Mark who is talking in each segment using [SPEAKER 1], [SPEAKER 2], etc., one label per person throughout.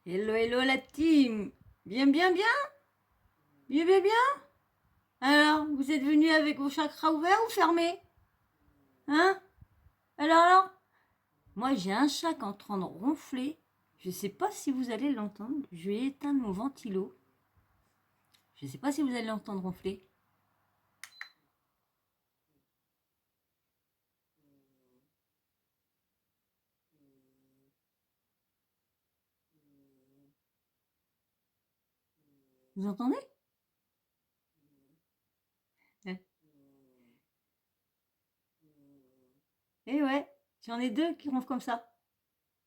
[SPEAKER 1] Hello, hello la team. Bien, bien, bien. Bien, bien, bien. Alors, vous êtes venus avec vos chakras ouverts ou fermés? Hein? Alors? Moi, j'ai un chat qui est en train de ronfler. Je ne sais pas si vous allez l'entendre. Je vais éteindre mon ventilo. Je ne sais pas si vous allez l'entendre ronfler. Vous entendez? Eh ouais, j'en ai deux qui ronflent comme ça.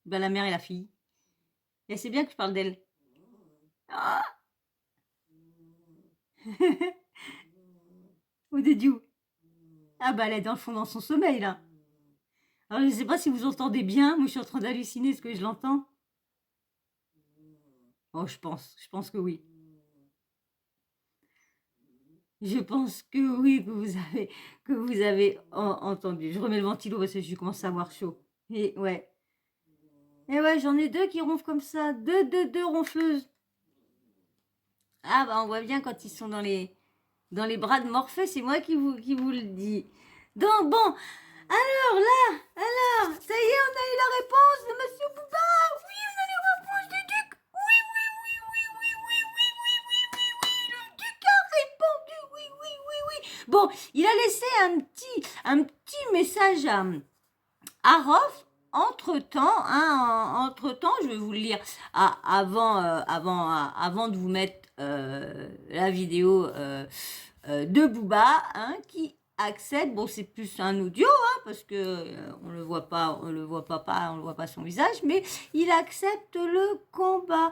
[SPEAKER 1] Ben, la mère et la fille. Et c'est bien que je parle d'elle. Ah. Où did you? Ah bah elle est dans le fond dans son sommeil là. Alors je ne sais pas si vous entendez bien. Moi je suis en train d'halluciner ce que je l'entends. Oh je pense que oui. Je pense que oui, que vous avez entendu. Je remets le ventilo parce que je commence à avoir chaud. Et ouais, j'en ai deux qui ronflent comme ça. Deux ronfleuses. Ah bah on voit bien quand ils sont dans les bras de Morphée, c'est moi qui vous le dis. Donc bon, alors là, ça y est, on a eu la réponse de Monsieur Bouba. Oui, on a les réponses du duc. Oui, oui, oui, oui, oui, oui, oui, oui, oui, oui, oui, le duc a répondu. Oui, oui, oui, oui. Bon, il a laissé un petit message à Rof. Entre-temps, je vais vous le lire avant de vous mettre la vidéo de Booba, hein, qui accède. Bon, c'est plus un audio, hein, parce que on le voit pas, on le voit pas son visage, mais il accepte le combat.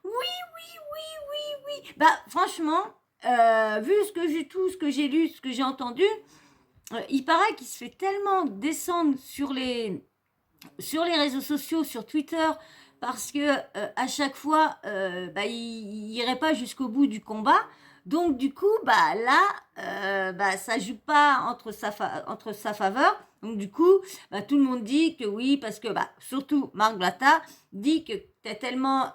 [SPEAKER 1] Oui, oui, oui, oui, oui. Bah, franchement, vu tout ce que j'ai lu, ce que j'ai entendu, il paraît qu'il se fait tellement descendre sur les réseaux sociaux, sur Twitter, parce que à chaque fois, bah, il irait pas jusqu'au bout du combat. Donc du coup, bah là, ça joue pas entre sa faveur. Donc du coup, bah, tout le monde dit que oui, parce que bah, surtout Marc Blatta dit que t'es tellement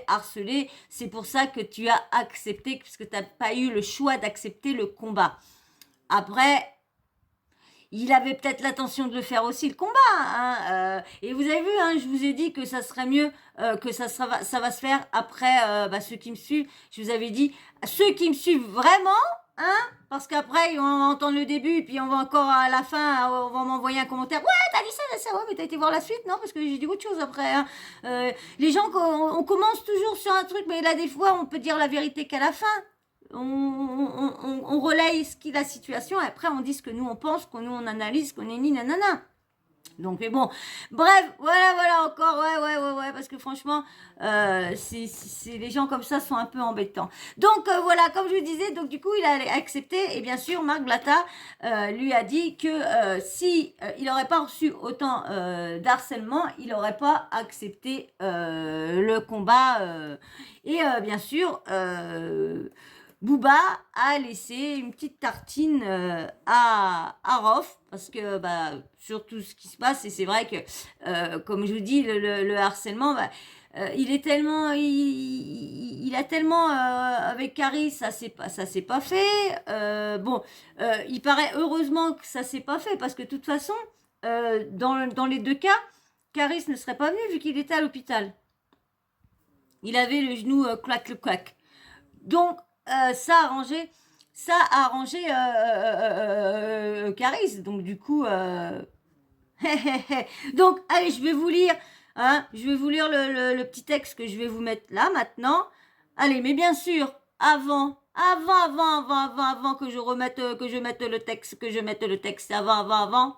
[SPEAKER 1] harcelé, c'est pour ça que tu as accepté, parce que t'as pas eu le choix d'accepter le combat. Après, il avait peut-être l'intention de le faire aussi le combat, hein, et vous avez vu, hein, je vous ai dit que ça serait mieux, que ça va se faire après, ceux qui me suivent. Je vous avais dit, ceux qui me suivent vraiment, hein, parce qu'après on va entendre le début et puis on va encore à la fin, on va m'envoyer un commentaire. Ouais, t'as dit ça, ouais, mais t'as été voir la suite, non? Parce que j'ai dit autre chose après, hein. Les gens, on commence toujours sur un truc, mais là des fois on peut dire la vérité qu'à la fin. On relaye la situation et après on dit ce que nous on pense, que nous on analyse, qu'on est ni nanana. Donc mais bon, bref, voilà encore, ouais, parce que franchement, les gens comme ça sont un peu embêtants. Donc voilà, comme je vous disais, donc du coup il a accepté et bien sûr Marc Blatta lui a dit que si il n'aurait pas reçu autant d'harcèlement, il n'aurait pas accepté le combat et bien sûr. Booba a laissé une petite tartine à Rof, parce que sur tout ce qui se passe, et c'est vrai que, comme je vous dis, le harcèlement, il est tellement, il a tellement, avec Caris, ça s'est pas fait. Bon, il paraît heureusement que ça s'est pas fait, parce que de toute façon, dans les deux cas, Caris ne serait pas venu vu qu'il était à l'hôpital. Il avait le genou clac, le clac. Donc, ça a arrangé Caris. Donc, du coup, donc, allez, je vais vous lire, hein, le petit texte que je vais vous mettre là maintenant. Allez, mais bien sûr, avant que je mette le texte, avant.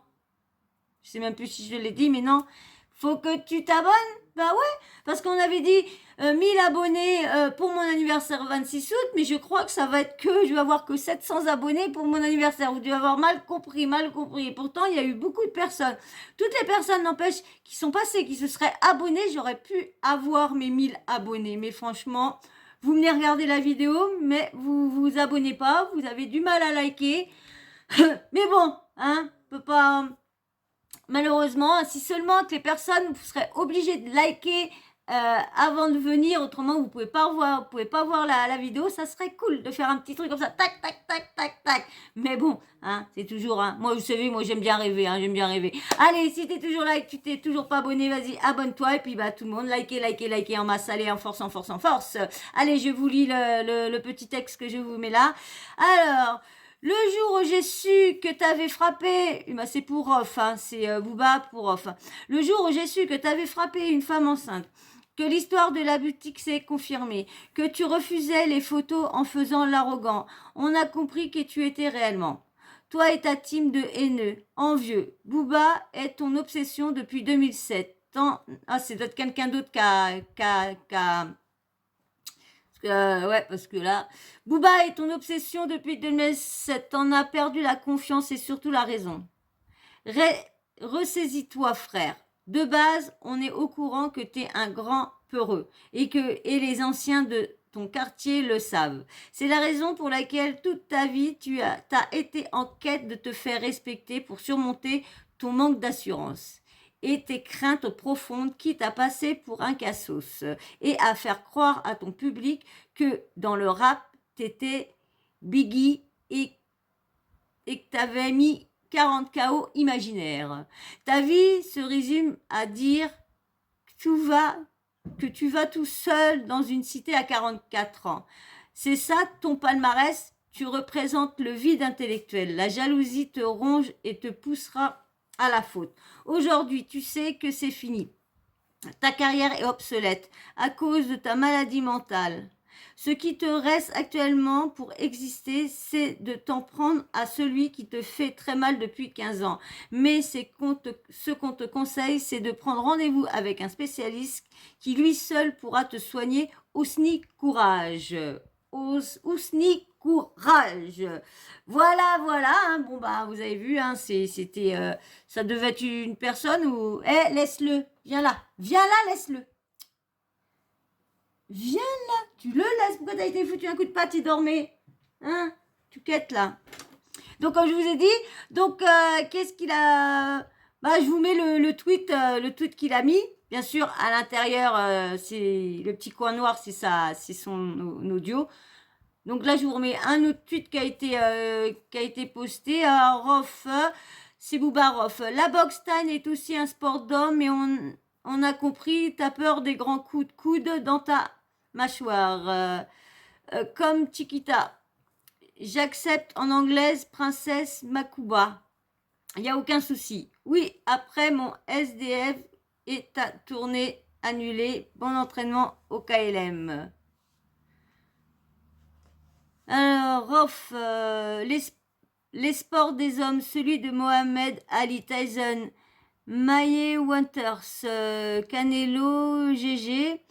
[SPEAKER 1] Je sais même plus si je l'ai dit, mais non. Faut que tu t'abonnes. Bah ouais, parce qu'on avait dit 1000 abonnés pour mon anniversaire 26 août, mais je crois que ça va être je vais avoir que 700 abonnés pour mon anniversaire. Vous devez avoir mal compris. Et pourtant, il y a eu beaucoup de personnes. Toutes les personnes, n'empêche, qui sont passées, qui se seraient abonnées, j'aurais pu avoir mes 1000 abonnés. Mais franchement, vous venez regarder la vidéo, mais vous vous abonnez pas, vous avez du mal à liker. Mais bon, hein, peut pas... Malheureusement, si seulement que les personnes seraient obligées de liker avant de venir, autrement vous pouvez pas voir la vidéo, ça serait cool de faire un petit truc comme ça, tac, tac, tac, tac, tac. Mais bon, hein, c'est toujours, hein, moi vous savez, moi j'aime bien rêver, hein, j'aime bien rêver. Allez, si t'es toujours là et que tu t'es toujours pas abonné, vas-y, abonne-toi, et puis bah tout le monde, likez en masse, allez, en force, en force, en force. Allez, je vous lis le petit texte que je vous mets là. Alors... Le jour où j'ai su que t'avais frappé, bah c'est pour Rof, hein, c'est Booba pour Rof. Le jour où j'ai su que t'avais frappé une femme enceinte, que l'histoire de la boutique s'est confirmée, que tu refusais les photos en faisant l'arrogant, on a compris qui tu étais réellement. Toi et ta team de haineux, envieux, Booba est ton obsession depuis 2007. Ah, c'est peut-être quelqu'un d'autre ouais, parce que là, Booba est ton obsession depuis 2007. T'en as perdu la confiance et surtout la raison. Ressaisis-toi, frère. De base, on est au courant que t'es un grand peureux et les anciens de ton quartier le savent. C'est la raison pour laquelle toute ta vie, t'as été en quête de te faire respecter pour surmonter ton manque d'assurance et tes craintes profondes, quitte à passer pour un cassos et à faire croire à ton public que dans le rap, t'étais Biggie et que t'avais mis 40 KO imaginaires. Ta vie se résume à dire que tu vas tout seul dans une cité à 44 ans. C'est ça ton palmarès, tu représentes le vide intellectuel. La jalousie te ronge et te poussera à la faute. Aujourd'hui, tu sais que c'est fini. Ta carrière est obsolète à cause de ta maladie mentale. Ce qui te reste actuellement pour exister, c'est de t'en prendre à celui qui te fait très mal depuis 15 ans. Mais ce qu'on te conseille, c'est de prendre rendez-vous avec un spécialiste qui lui seul pourra te soigner. Ousni courage. Ousni courage. Voilà, voilà. Hein. Bon, bah, vous avez vu, hein, c'était, ça devait être une personne où... laisse-le. Viens là, laisse-le. Viens là, tu le laisses. Pourquoi t'as été foutu un coup de patte, il dormait? Hein? Tu quêtes là. Donc, comme je vous ai dit, donc, qu'est-ce qu'il a... Bah, je vous mets le tweet qu'il a mis. Bien sûr, à l'intérieur, c'est le petit coin noir, c'est son audio. Donc là, je vous remets un autre tweet qui a été posté. Rof, c'est Booba Rof. La boxe Time est aussi un sport d'homme, mais on a compris, t'as peur des grands coups de coude dans ta mâchoire. Comme Chiquita. J'accepte en anglaise princesse Makuba. Il n'y a aucun souci. Oui, après mon SDF et ta tournée annulée. Bon entraînement au KLM. Alors, Rof, les sports des hommes, celui de Mohamed Ali Tyson, Maye Winters, Canelo, GG,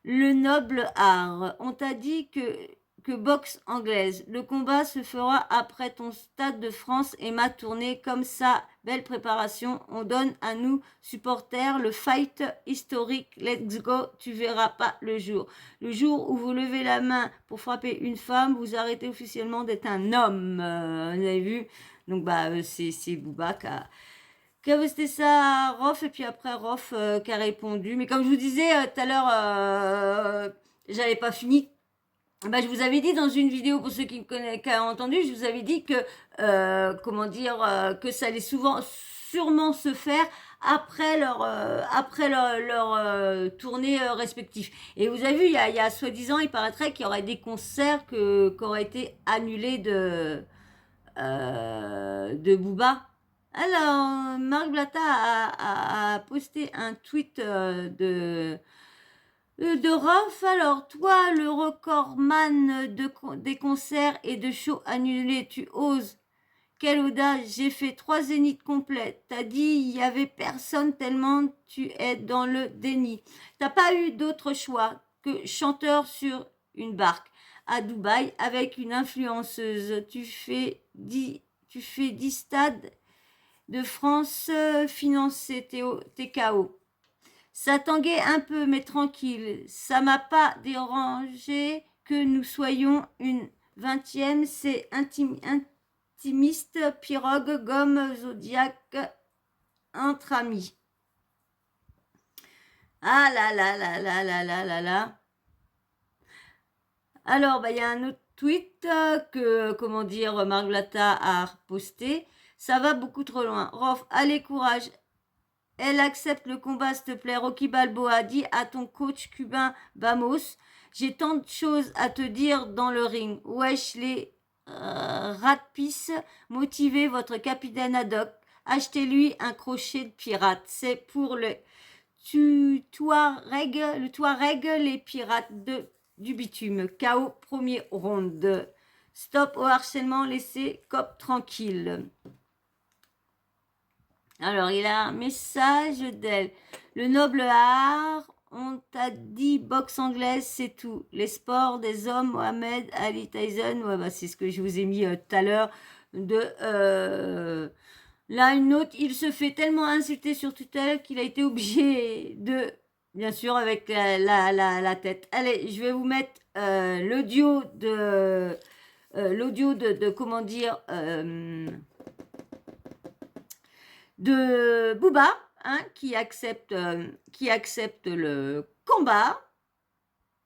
[SPEAKER 1] le noble art. On t'a dit que boxe anglaise. Le combat se fera après ton Stade de France et ma tournée. Comme ça, belle préparation. On donne à nous, supporters, le fight historique. Let's go. Tu verras pas le jour. Le jour où vous levez la main pour frapper une femme, vous arrêtez officiellement d'être un homme. Vous avez vu? Donc, bah, c'est Booba qui a posté ça à Rof, et puis après Rof qui a répondu. Mais comme je vous disais tout à l'heure, j'avais pas fini. Bah, je vous avais dit dans une vidéo, pour ceux qui me connaissent, qui ont entendu, je vous avais dit que, que ça allait sûrement se faire après leur tournée respective. Et vous avez vu, il y a soi-disant, il paraîtrait qu'il y aurait des concerts qui auraient été annulés de Booba. Alors, Marc Blatta a posté un tweet de Rof. Alors, toi, le recordman des concerts et de shows annulés, tu oses. Quelle audace, j'ai fait 3 zéniths complets. T'as dit, il y avait personne tellement tu es dans le déni. T'as pas eu d'autre choix que chanteur sur une barque à Dubaï avec une influenceuse. Tu fais 10 stades de France financés, t'es KO. Ça tanguait un peu, mais tranquille. Ça m'a pas dérangé que nous soyons une 20e. C'est intimiste, pirogue, gomme, zodiac, entre amis. Ah là là là là là là là là. Alors, bah, il y a un autre tweet que, comment dire, Marglata a posté. Ça va beaucoup trop loin. Rof, allez, courage. Elle accepte le combat, s'il te plaît. Rocky Balboa dit à ton coach cubain Vamos, j'ai tant de choses à te dire dans le ring. Wesh les ratpis, motivez votre capitaine Haddock. Achetez-lui un crochet de pirate. C'est pour le Touareg, les pirates du bitume. KO premier round. Stop au harcèlement, laissez Cop tranquille. Alors, il a un message d'elle. Le noble art, on t'a dit boxe anglaise, c'est tout. Les sports des hommes, Mohamed Ali Tyson, ouais, bah, c'est ce que je vous ai mis tout à l'heure. Là, une autre, il se fait tellement insulter sur Twitter qu'il a été obligé de, bien sûr, avec la tête. Allez, je vais vous mettre l'audio de comment dire, de Booba, hein, qui accepte le combat.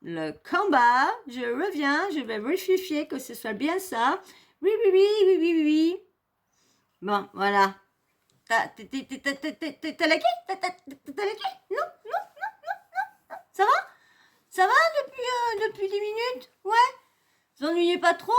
[SPEAKER 1] Le combat, je reviens, je vais vérifier que ce soit bien ça. Oui, oui, oui, oui, oui, oui, oui. Bon, voilà. T'as laqué? T'as laqué? Non, non, ça va? Ça va depuis 10 minutes? Ouais? Vous ennuyez pas trop?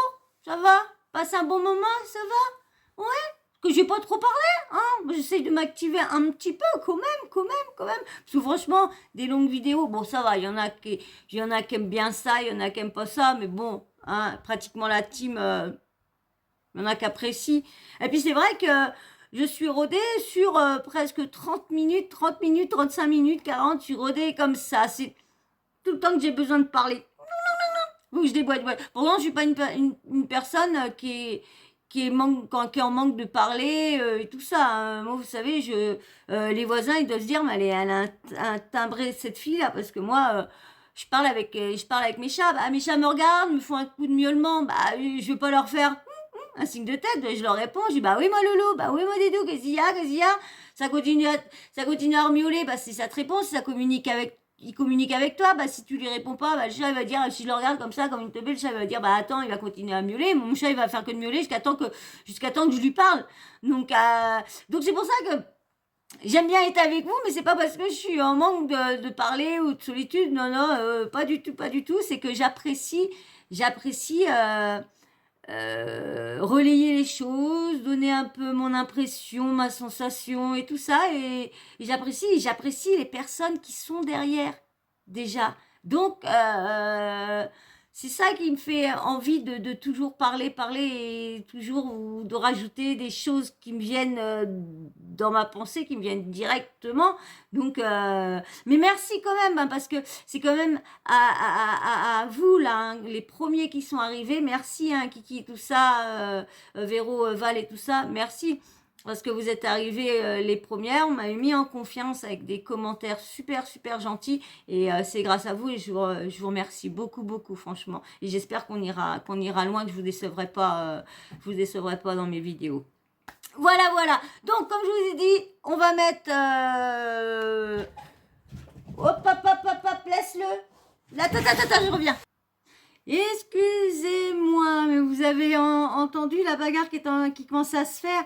[SPEAKER 1] Ça va? Passe un bon moment? Ça va? Ouais? Que j'ai pas trop parlé, hein, j'essaye de m'activer un petit peu, quand même. Parce que franchement, des longues vidéos, bon, ça va, il y en a qui aiment bien ça, il y en a qui aiment pas ça, mais bon, hein, pratiquement la team, il y en a qui apprécient. Et puis c'est vrai que je suis rodée sur presque 30 minutes, 35 minutes, 40, je suis rodée comme ça. C'est tout le temps que j'ai besoin de parler. Faut que je déboîte. Ouais. Pourtant, je suis pas une personne qui est en manque de parler et tout ça, hein. Moi, vous savez, les voisins, ils doivent se dire, mais elle a un timbré cette fille-là, parce que moi, je parle avec mes chats. Bah, mes chats me regardent, me font un coup de miaulement. Bah, je veux pas leur faire un signe de tête. Je leur réponds, je dis, bah oui, moi, Loulou, bah oui, moi, Dédou, qu'est-ce qu'il y a? Ça continue à miauler, bah, c'est ça te répond, si ça communique avec il communique avec toi, bah si tu lui réponds pas, bah le chat il va dire, si je le regarde comme ça, comme une teubée, le chat il va dire, bah attends, il va continuer à miauler, mon chat il va faire que de miauler jusqu'à temps que je lui parle. Donc c'est pour ça que j'aime bien être avec vous, mais c'est pas parce que je suis en manque de parler ou de solitude, non, non, pas du tout, pas du tout, c'est que j'apprécie relayer les choses, donner un peu mon impression, ma sensation et tout ça. Et j'apprécie les personnes qui sont derrière déjà. Donc, c'est ça qui me fait envie de toujours parler et toujours ou de rajouter des choses qui me viennent dans ma pensée, qui me viennent directement. Donc, mais merci quand même, hein, parce que c'est quand même à vous, là, hein, les premiers qui sont arrivés. Merci, hein, Kiki, tout ça, Véro, Val et tout ça. Merci. Parce que vous êtes arrivés les premières, on m'a mis en confiance avec des commentaires super, super gentils. Et c'est grâce à vous et je vous remercie beaucoup, beaucoup, franchement. Et j'espère qu'on ira loin, que je vous décevrai pas dans mes vidéos. Voilà, voilà. Donc, comme je vous ai dit, on va mettre... Hop, laisse-le. Là, je reviens. Excusez-moi, mais vous avez entendu la bagarre qui commence à se faire?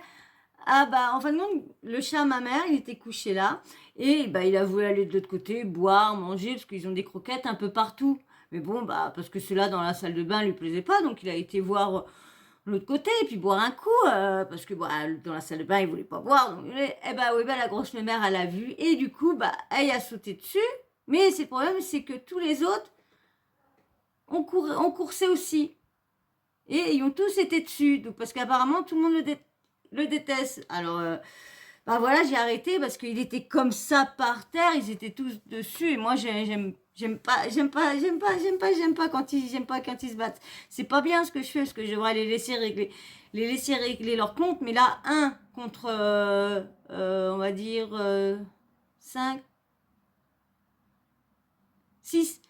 [SPEAKER 1] Ah bah, en fin de compte, le chat, ma mère, il était couché là. Et bah, il a voulu aller de l'autre côté, boire, manger, parce qu'ils ont des croquettes un peu partout. Mais bon, bah, parce que ceux-là dans la salle de bain lui plaisaient pas, donc il a été voir l'autre côté et puis boire un coup, parce que bah, dans la salle de bain, il voulait pas boire. Donc, eh bah, oui, bah, la grosse mère, elle a vu. Et du coup, bah, elle a sauté dessus. Mais le problème, c'est que tous les autres ont coursé aussi. Et ils ont tous été dessus. Donc, parce qu'apparemment, tout le monde le déteste. Alors, bah voilà, j'ai arrêté parce qu'il était comme ça par terre, ils étaient tous dessus et moi j'aime pas quand ils se battent. C'est pas bien ce que je fais parce que je devrais les laisser régler leur compte, mais là un contre on va dire 5 6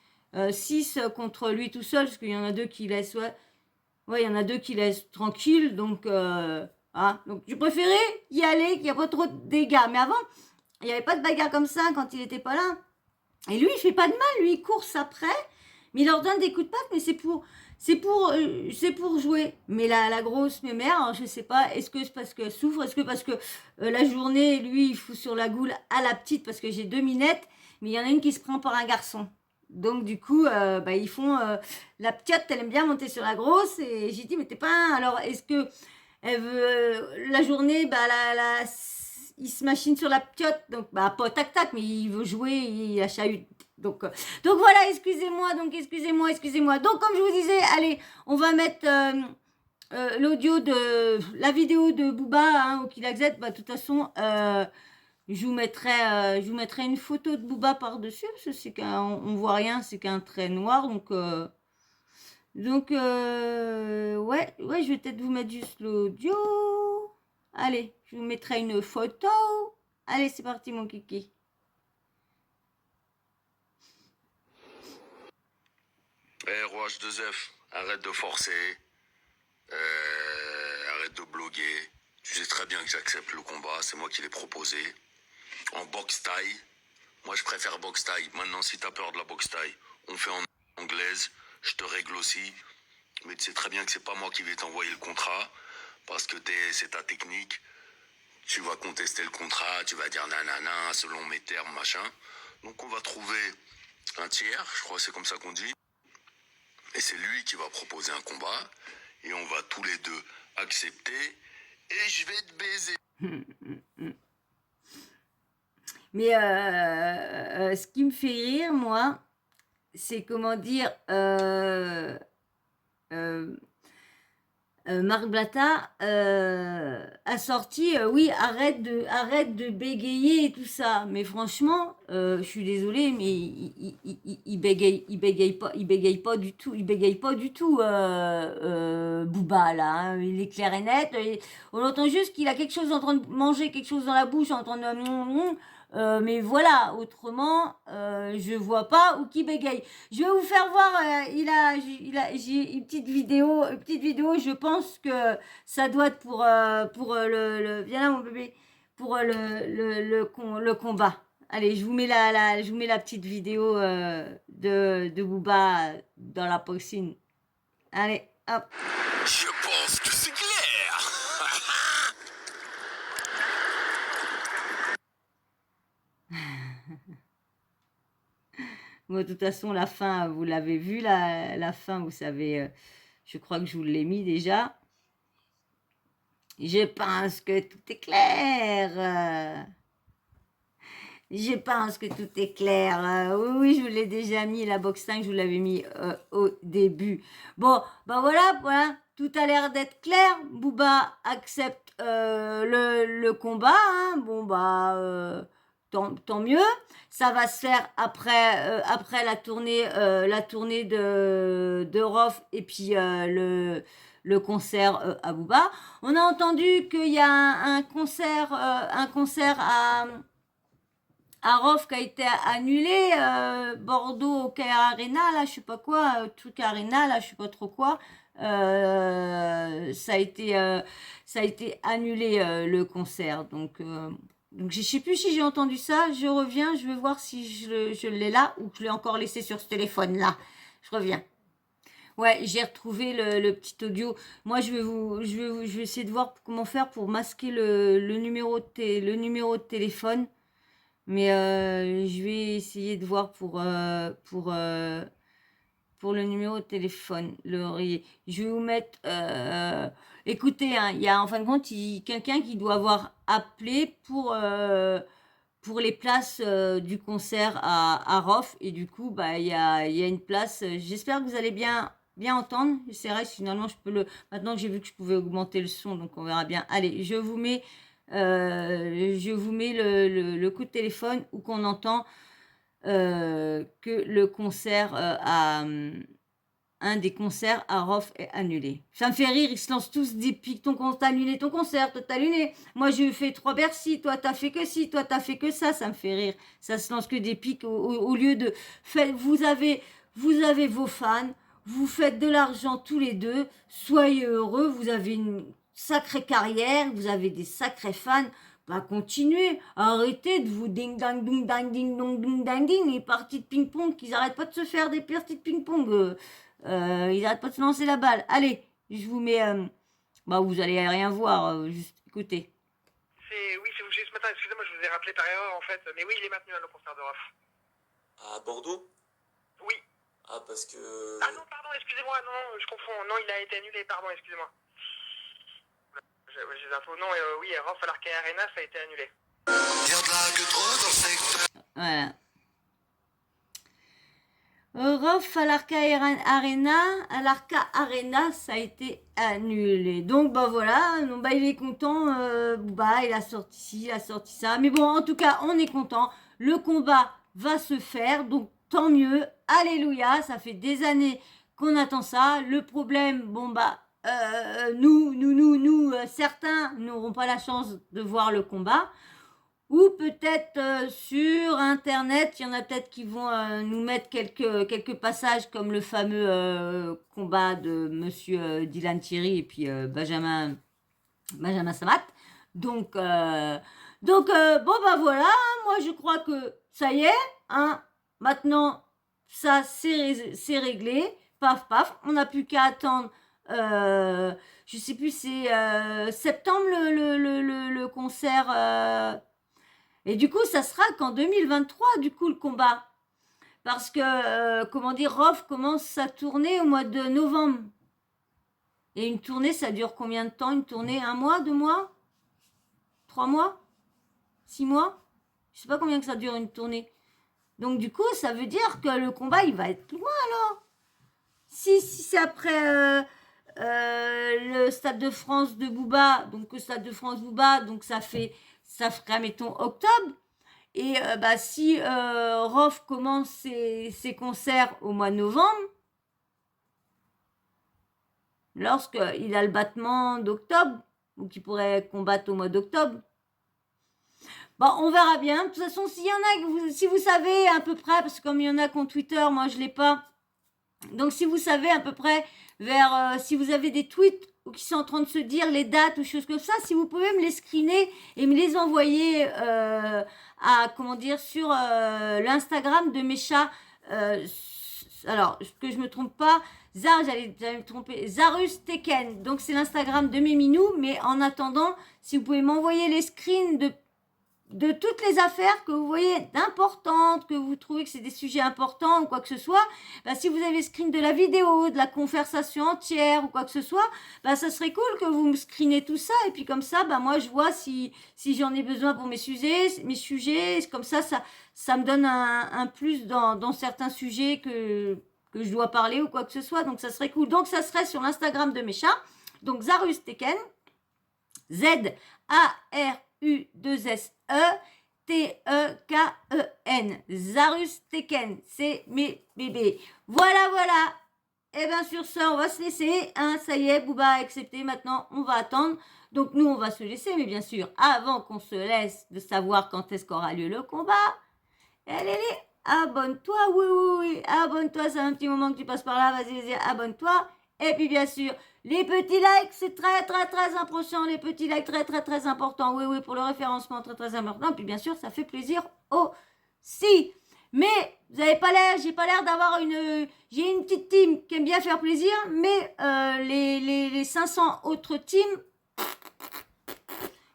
[SPEAKER 1] 6 contre lui tout seul parce qu'il y en a deux qui laissent il y en a deux qui laissent tranquille donc donc je préférais y aller, qu'il n'y a pas trop de dégâts. Mais avant, il n'y avait pas de bagarre comme ça quand il n'était pas là. Et lui, il fait pas de mal, lui, il course après, mais il leur donne des coups de patte, mais c'est pour jouer. Mais la grosse mémère, alors je sais pas, est-ce que c'est parce qu'elle souffre, est-ce que parce que la journée, lui, il fout sur la goule à la petite, parce que j'ai 2 minettes, mais il y en a une qui se prend par un garçon. Donc du coup, ils font, la petite, elle aime bien monter sur la grosse, et j'ai dit, mais t'es pas alors est-ce que elle veut, la journée, il se machine sur la piote, donc pas tac tac, mais il veut jouer, il a chahute. Donc voilà, excusez-moi. Donc comme je vous disais, allez, on va mettre l'audio de la vidéo de Booba, hein, au Kilaxet. De toute façon, je vous mettrai une photo de Booba par-dessus, parce que on voit rien, c'est qu'un trait noir, ouais, je vais peut-être vous mettre juste l'audio. Allez, je vous mettrai une photo. Allez, c'est parti, mon kiki.
[SPEAKER 2] Roi H2F, arrête de forcer. Arrête de bloguer. Tu sais très bien que j'accepte le combat, c'est moi qui l'ai proposé. En boxe taille. Moi, je préfère boxe taille. Maintenant, si t'as peur de la boxe taille, on fait en anglaise. Je te règle aussi. Mais tu sais très bien que c'est pas moi qui vais t'envoyer le contrat. Parce que c'est ta technique. Tu vas contester le contrat. Tu vas dire nanana, selon mes termes, machin. Donc, on va trouver un tiers. Je crois que c'est comme ça qu'on dit. Et c'est lui qui va proposer un combat. Et on va tous les deux accepter. Et je vais te baiser.
[SPEAKER 1] Mais ce qui me fait rire, moi, c'est comment dire, Marc Blatta a sorti, oui, arrête de bégayer et tout ça. Mais franchement, je suis désolée, mais il bégaye pas du tout, Booba là. Hein. Il est clair et net. On entend juste qu'il a quelque chose en train de manger, quelque chose dans la bouche, en train de mais voilà, autrement, je vois pas où qui bégaye. Je vais vous faire voir, j'ai une petite vidéo, je pense que ça doit être pour viens là mon bébé, pour le combat. Allez, je vous mets la petite vidéo de Booba dans la piscine. Allez, hop.
[SPEAKER 2] Je pense que c'est clair.
[SPEAKER 1] Bon, de toute façon, la fin, vous l'avez vu, la fin, vous savez, je crois que je vous l'ai mis déjà. Je pense que tout est clair. Je pense que tout est clair. Oui, je vous l'ai déjà mis, la box 5, je vous l'avais mis au début. Bon, voilà, tout a l'air d'être clair. Booba accepte le combat. Hein. Bon, tant mieux. Ça va se faire après la tournée de Rof et puis le concert à Booba. On a entendu qu'il y a un concert à Rof qui a été annulé, Bordeaux au Caire Arena, là, je sais pas quoi, truc Arena, là, je sais pas trop quoi. Ça a été annulé le concert. Donc je sais plus si j'ai entendu ça. Je reviens, je vais voir si je l'ai là ou que je l'ai encore laissé sur ce téléphone là. Je reviens. Ouais, j'ai retrouvé le petit audio. Moi, je vais essayer de voir comment faire pour masquer le numéro de téléphone. Mais je vais essayer de voir pour le numéro de téléphone, l'oreiller. Je vais vous mettre... écoutez, hein, il y a en fin de compte quelqu'un qui doit avoir appelé pour les places du concert à Rof. Et du coup, il y a une place. J'espère que vous allez bien entendre. J'essaierai, finalement, je peux le... Maintenant que j'ai vu que je pouvais augmenter le son, donc on verra bien. Allez, je vous mets le coup de téléphone où qu'on entend que le concert un des concerts à Rof est annulé. Ça me fait rire, ils se lancent tous des pics. T'as annulé ton concert, toi t'as annulé. Moi j'ai fait 3 Bercy, toi t'as fait que ci, toi t'as fait que ça me fait rire. Ça se lance que des pics au lieu de... Vous avez vos fans, vous faites de l'argent tous les deux, soyez heureux, vous avez une sacrée carrière, vous avez des sacrés fans. bah continuez, arrêtez de vous ding dang ding dang ding dong ding dang ding, les parties de ping-pong, qu'ils arrêtent pas de se faire des parties de ping-pong, ils arrêtent pas de se lancer la balle. Allez, je vous mets, bah vous allez rien voir, juste écoutez.
[SPEAKER 3] Oui, c'est Boucher ce matin, excusez-moi, je vous ai rappelé par erreur en fait, mais oui, il est maintenu le concert de Rof.
[SPEAKER 4] À Bordeaux?
[SPEAKER 3] Oui.
[SPEAKER 4] Ah, parce que...
[SPEAKER 3] Ah non, pardon, excusez-moi, non, je confonds, non, il a été annulé, pardon, excusez-moi. J'ai les infos, non, oui, Rof à l'Arcade Arena, ça a été annulé.
[SPEAKER 1] Voilà. Rof à l'Arca Arena, ça a été annulé. Donc, bah voilà, donc, bah, il est content, bah, il a sorti ci, il a sorti ça. Mais bon, en tout cas, on est content. Le combat va se faire, donc tant mieux. Alléluia, ça fait des années qu'on attend ça. Le problème, bon, bah, nous, certains n'auront pas la chance de voir le combat. Ou peut-être sur Internet, il y en a peut-être qui vont nous mettre quelques passages comme le fameux combat de Monsieur Dylan Thierry et puis Benjamin Samat. Donc, bon bah voilà, moi je crois que ça y est, hein, maintenant ça c'est réglé, paf paf, on n'a plus qu'à attendre, je sais plus, c'est septembre le concert. Et du coup, ça sera qu'en 2023, du coup, le combat. Parce que, comment dire, Rof commence sa tournée au mois de novembre. Et une tournée, ça dure combien de temps? Une tournée, 1 mois, 2 mois? 3 mois? 6 mois? Je sais pas combien que ça dure une tournée. Donc, du coup, ça veut dire que le combat, il va être loin, alors. Si c'est après le Stade de France de Booba, donc le Stade de France Booba, donc ça ferait, mettons, octobre. Et bah, si Rof commence ses concerts au mois de novembre, lorsqu'il a le battement d'octobre, ou qu'il pourrait combattre au mois d'octobre, bon, on verra bien. De toute façon, s'il y en a, si vous savez à peu près, parce que comme il y en a qui ont Twitter, moi je ne l'ai pas, donc si vous savez à peu près si vous avez des tweets ou qui sont en train de se dire les dates ou choses comme ça, si vous pouvez me les screener et me les envoyer sur l'Instagram de Mécha. Alors, que je me trompe pas, j'allais me tromper, Zarus Teken. Donc, c'est l'Instagram de mes minous. Mais en attendant, si vous pouvez m'envoyer les screens de toutes les affaires que vous voyez d'importantes, que vous trouvez que c'est des sujets importants ou quoi que ce soit, bah, si vous avez le screen de la vidéo, de la conversation entière ou quoi que ce soit, bah, ça serait cool que vous me screenez tout ça et puis comme ça, bah, moi je vois si j'en ai besoin pour mes sujets, comme ça me donne un plus dans certains sujets que je dois parler ou quoi que ce soit, donc ça serait cool. Donc ça serait sur l'Instagram de Mécha, donc Zarus Teken, Z-A-R-U-2-S-E-T-E-K-E-N. Zarus Teken, c'est mes bébés. Voilà. Et bien sur ça, on va se laisser. Hein, ça y est, Booba a accepté. Maintenant, on va attendre. Donc nous, on va se laisser. Mais bien sûr, avant qu'on se laisse de savoir quand est-ce qu'aura lieu le combat, allez, abonne-toi. Oui. Abonne-toi, c'est un petit moment que tu passes par là. Vas-y, abonne-toi. Et puis bien sûr, les petits likes, c'est très important. Les petits likes, très importants. Oui, pour le référencement, très important. Et puis bien sûr, ça fait plaisir aussi. Mais vous n'avez pas l'air, j'ai pas l'air d'avoir j'ai une petite team qui aime bien faire plaisir, mais les 500 autres teams,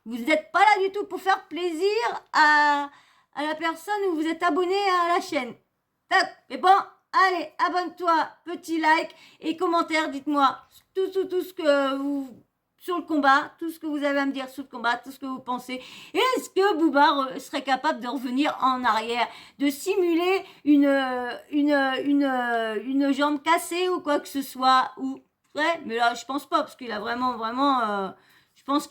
[SPEAKER 1] vous n'êtes pas là du tout pour faire plaisir à la personne où vous êtes abonné à la chaîne. Top. Mais bon, allez, abonne-toi, petit like et commentaire, dites-moi tout ce que vous sur le combat, tout ce que vous avez à me dire sur le combat, tout ce que vous pensez. Est-ce que Booba serait capable de revenir en arrière, de simuler une jambe cassée ou quoi que ce soit ou ouais, mais là je pense pas parce qu'il a vraiment je pense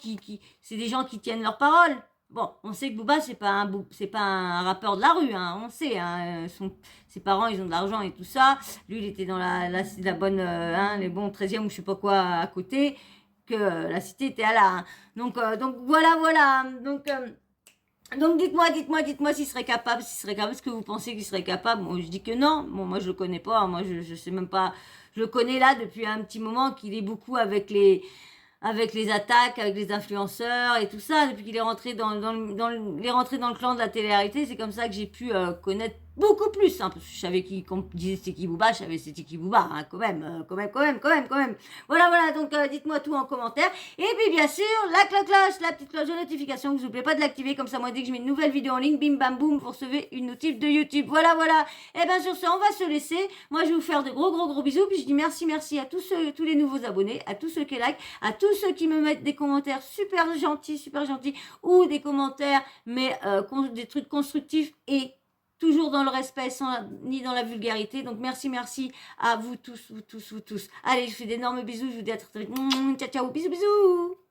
[SPEAKER 1] c'est des gens qui tiennent leur parole. Bon, on sait que Booba c'est pas un rappeur de la rue, hein, on sait, hein, ses parents ils ont de l'argent et tout ça. Lui il était dans la bonne, les bons 13e ou je sais pas quoi à côté, que la cité était à là. Hein. Donc voilà. Donc dites-moi s'il serait capable, est-ce que vous pensez qu'il serait capable? Bon, je dis que non. Bon, moi je le connais pas, moi je sais même pas. Je le connais là depuis un petit moment qu'il est beaucoup avec les avec les attaques, avec les influenceurs et tout ça, depuis qu'il est rentré il est rentré dans le clan de la télé-réalité, c'est comme ça que j'ai pu connaître beaucoup plus, hein, parce que je savais qu'on disait c'était qui Booba, je savais c'était qui Booba, hein, quand même. Voilà, donc dites-moi tout en commentaire. Et puis bien sûr, la cloche, la petite cloche de notification, vous n'oubliez pas de l'activer, comme ça moi dès que je mets une nouvelle vidéo en ligne, bim bam boum, vous recevez une notif de YouTube. Voilà. Et bien sur ce, on va se laisser. Moi je vais vous faire de gros bisous, puis je dis merci à tous les nouveaux abonnés, à tous ceux qui like, à tous ceux qui me mettent des commentaires super gentils, ou des commentaires, mais des trucs constructifs et toujours dans le respect, ni dans la vulgarité. Donc merci à vous tous. Allez, je fais d'énormes bisous, je vous dis à très vite. Ciao, bisous.